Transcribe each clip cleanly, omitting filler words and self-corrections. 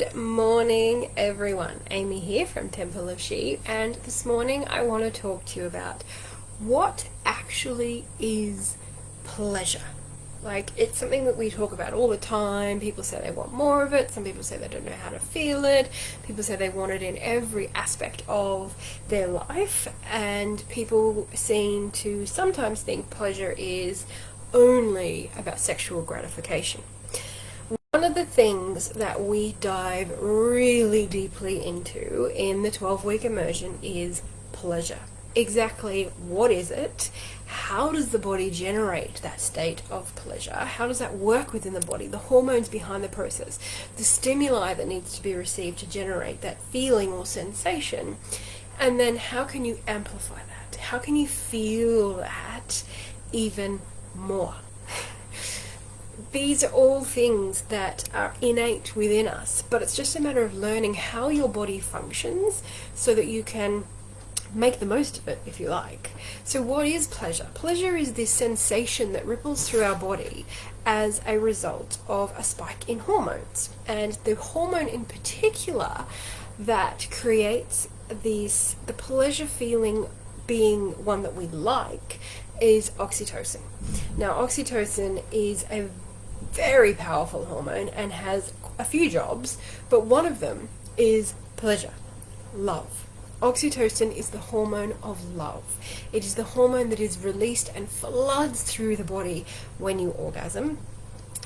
Good morning, everyone. Amy here from Temple of She, and this morning I want to talk to you about what actually is pleasure. Like, it's something that we talk about all the time. People say they want more of it. Some people say they don't know how to feel it. People say they want it in every aspect of their life, and people seem to sometimes think pleasure is only about sexual gratification. One of the things that we dive really deeply into in the 12-week immersion is pleasure. Exactly what is it? How does the body generate that state of pleasure? How does that work within the body? The hormones behind the process, the stimuli that needs to be received to generate that feeling or sensation. And then how can you amplify that? How can you feel that even more? These are all things that are innate within us, but it's just a matter of learning how your body functions so that you can make the most of it, if you like. So what is pleasure? Pleasure is this sensation that ripples through our body as a result of a spike in hormones. And the hormone in particular that creates the pleasure feeling being one that we like is oxytocin. Now, oxytocin is a very powerful hormone and has a few jobs, but one of them is pleasure, love. Oxytocin is the hormone of love. It is the hormone that is released and floods through the body when you orgasm.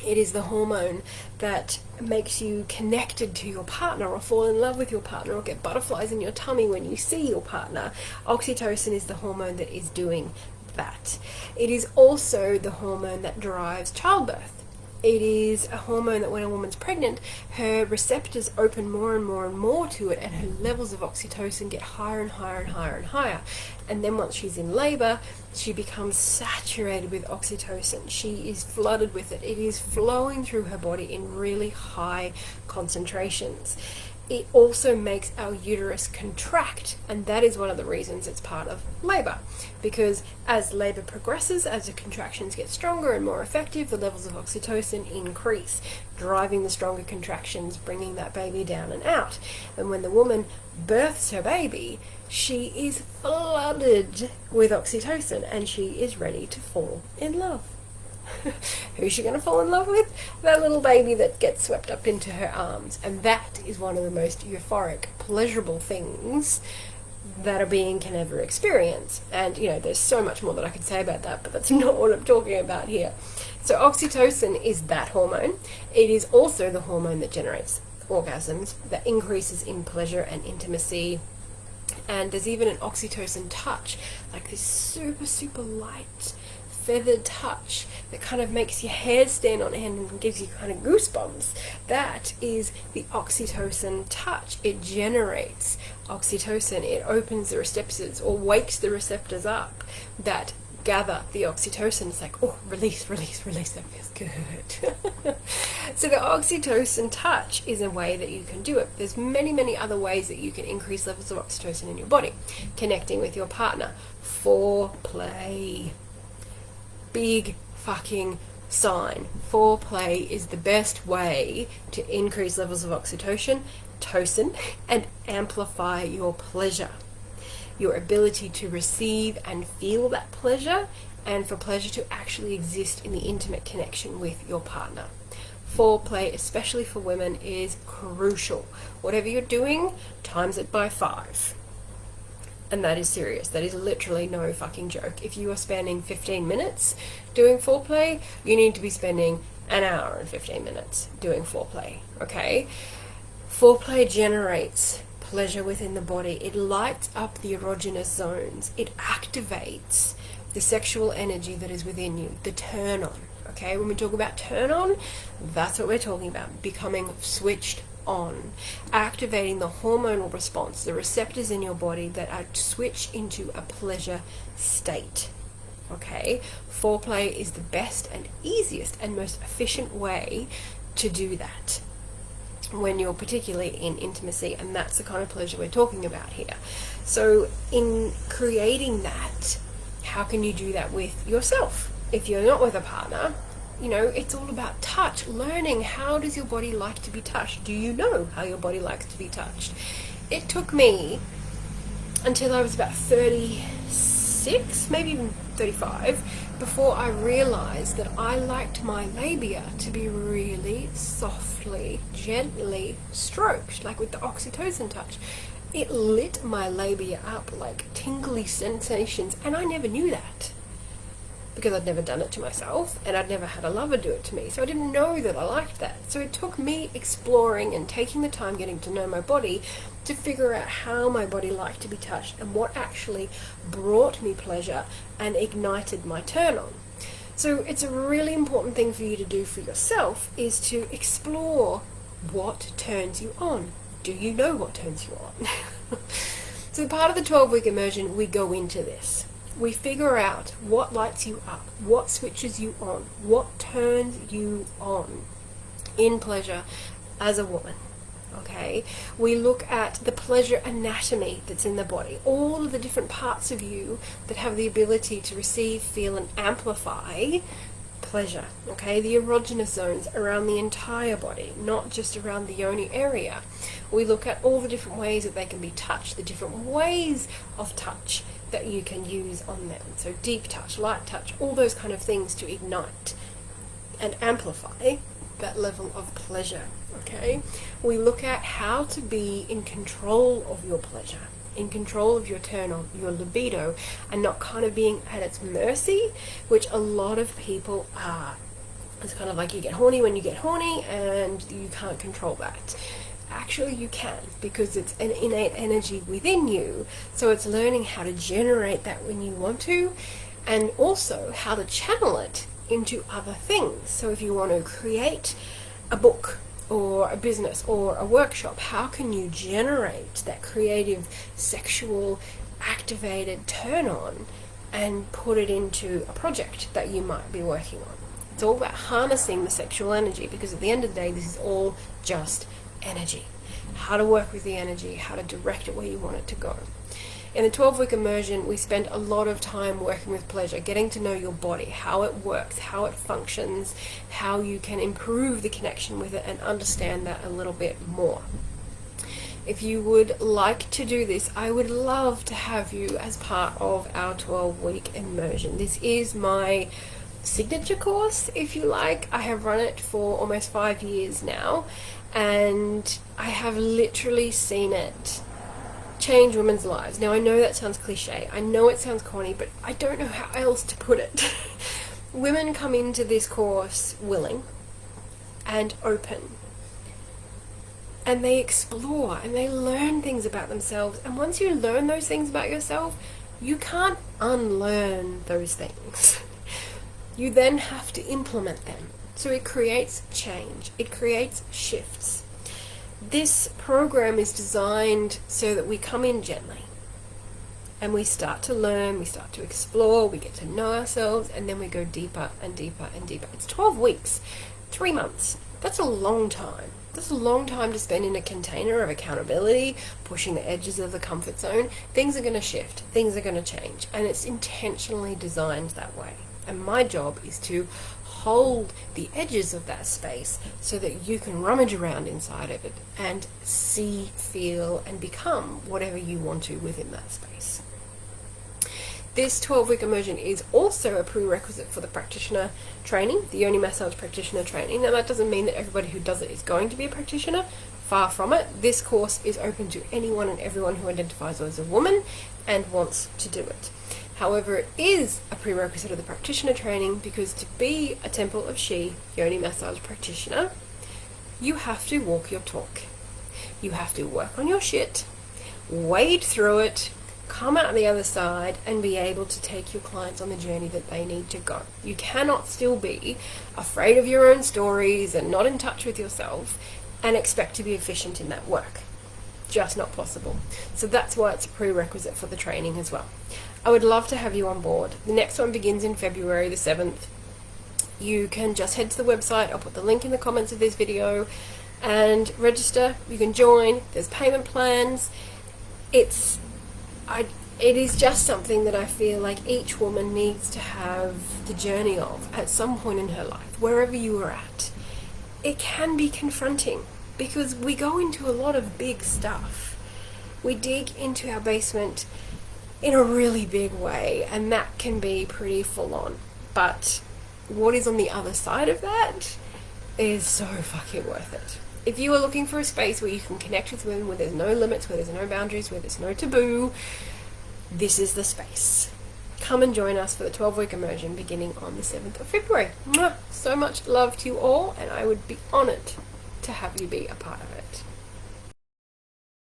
It is the hormone that makes you connected to your partner or fall in love with your partner or get butterflies in your tummy when you see your partner. Oxytocin is the hormone that is doing that. It is also the hormone that drives childbirth. It is a hormone that when a woman's pregnant, her receptors open more and more and more to it, and her levels of oxytocin get higher and higher and higher and higher. And then once she's in labor, she becomes saturated with oxytocin. She is flooded with it. It is flowing through her body in really high concentrations. It also makes our uterus contract, and that is one of the reasons it's part of labor, because as labor progresses, as the contractions get stronger and more effective, the levels of oxytocin increase, driving the stronger contractions, bringing that baby down and out. And when the woman births her baby, she is flooded with oxytocin and she is ready to fall in love. Who's she going to fall in love with? That little baby that gets swept up into her arms. And that is one of the most euphoric, pleasurable things that a being can ever experience. And, you know, there's so much more that I could say about that, but that's not what I'm talking about here. So oxytocin is that hormone. It is also the hormone that generates orgasms, that increases in pleasure and intimacy. And there's even an oxytocin touch, like this super, super light feathered touch that kind of makes your hair stand on end and gives you kind of goosebumps. That is the oxytocin touch. It generates oxytocin. It opens the receptors or wakes the receptors up that gather the oxytocin. It's like, oh, release, release, release. That feels good. So the oxytocin touch is a way that you can do it. There's many, many other ways that you can increase levels of oxytocin in your body. Connecting with your partner. Foreplay. Big fucking sign. Foreplay is the best way to increase levels of oxytocin, and amplify your pleasure. Your ability to receive and feel that pleasure, and for pleasure to actually exist in the intimate connection with your partner. Foreplay, especially for women, is crucial. Whatever you're doing, times it by 5. And that is serious. That is literally no fucking joke. If you are spending 15 minutes doing foreplay, you need to be spending an hour and 15 minutes doing foreplay, okay? Foreplay generates pleasure within the body. It lights up the erogenous zones. It activates the sexual energy that is within you, the turn on, okay? When we talk about turn on, that's what we're talking about, becoming switched on, activating the hormonal response, the receptors in your body that are switched into a pleasure state. Okay, foreplay is the best and easiest and most efficient way to do that when you're particularly in intimacy, and that's the kind of pleasure we're talking about here. So in creating that, how can you do that with yourself? If you're not with a partner, you know, it's all about touch, learning how does your body like to be touched. Do you know how your body likes to be touched? It took me until I was about 36, maybe even 35, before I realized that I liked my labia to be really softly, gently stroked, like with the Oxytocin Touch. It lit my labia up like tingly sensations, and I never knew that because I'd never done it to myself and I'd never had a lover do it to me, so I didn't know that I liked that. So it took me exploring and taking the time getting to know my body to figure out how my body liked to be touched and what actually brought me pleasure and ignited my turn on. So it's a really important thing for you to do for yourself, is to explore what turns you on. Do you know what turns you on? So part of the 12-week immersion, we go into this. We figure out what lights you up, what switches you on, what turns you on in pleasure as a woman. Okay, we look at the pleasure anatomy that's in the body, all of the different parts of you that have the ability to receive, feel, and amplify pleasure. Okay, the erogenous zones around the entire body, not just around the yoni area. We look at all the different ways that they can be touched, the different ways of touch that you can use on them. So deep touch, light touch, all those kind of things to ignite and amplify that level of pleasure. Okay, we look at how to be in control of your pleasure, in control of your turn on, your libido, and not kind of being at its mercy, which a lot of people are. It's kind of like you get horny when you get horny and you can't control that. Actually you can, because it's an innate energy within you, so it's learning how to generate that when you want to, and also how to channel it into other things. So if you want to create a book or a business or a workshop, how can you generate that creative, sexual, activated turn on and put it into a project that you might be working on? It's all about harnessing the sexual energy, because at the end of the day, this is all just energy. How to work with the energy, how to direct it where you want it to go. In the 12-week immersion, we spend a lot of time working with pleasure, getting to know your body, how it works, how it functions, how you can improve the connection with it and understand that a little bit more. If you would like to do this, I would love to have you as part of our 12-week immersion. This is my signature course, if you like. I have run it for almost 5 years now, and I have literally seen it change women's lives. Now I know that sounds cliche, I know it sounds corny, but I don't know how else to put it. Women come into this course willing and open, and they explore and they learn things about themselves, and once you learn those things about yourself, you can't unlearn those things. You then have to implement them. So it creates change, it creates shifts. This program is designed so that we come in gently and we start to learn, we start to explore, we get to know ourselves, and then we go deeper and deeper and deeper. It's 12 weeks, 3 months. That's a long time. That's a long time to spend in a container of accountability, pushing the edges of the comfort zone. Things are going to shift, things are going to change, and it's intentionally designed that way. And my job is to hold the edges of that space so that you can rummage around inside of it and see, feel, and become whatever you want to within that space. This 12-week immersion is also a prerequisite for the practitioner training, the yoni massage practitioner training. Now that doesn't mean that everybody who does it is going to be a practitioner. Far from it. This course is open to anyone and everyone who identifies as a woman and wants to do it. However, it is a prerequisite of the practitioner training, because to be a Temple of She yoni massage practitioner, you have to walk your talk. You have to work on your shit, wade through it, come out the other side, and be able to take your clients on the journey that they need to go. You cannot still be afraid of your own stories and not in touch with yourself and expect to be efficient in that work. Just not possible. So that's why it's a prerequisite for the training as well. I would love to have you on board. The next one begins in February the 7th. You can just head to the website. I'll put the link in the comments of this video and register. You can join. There's payment plans. It is just something that I feel like each woman needs to have the journey of at some point in her life. wherever you are at, it can be confronting because we go into a lot of big stuff. We dig into our basement in a really big way, and that can be pretty full on. But what is on the other side of that is so fucking worth it. If you are looking for a space where you can connect with women, where there's no limits, where there's no boundaries, where there's no taboo, this is the space. Come and join us for the 12-week immersion beginning on the 7th of February. Mwah! So much love to you all, and I would be honoured to have you be a part of it.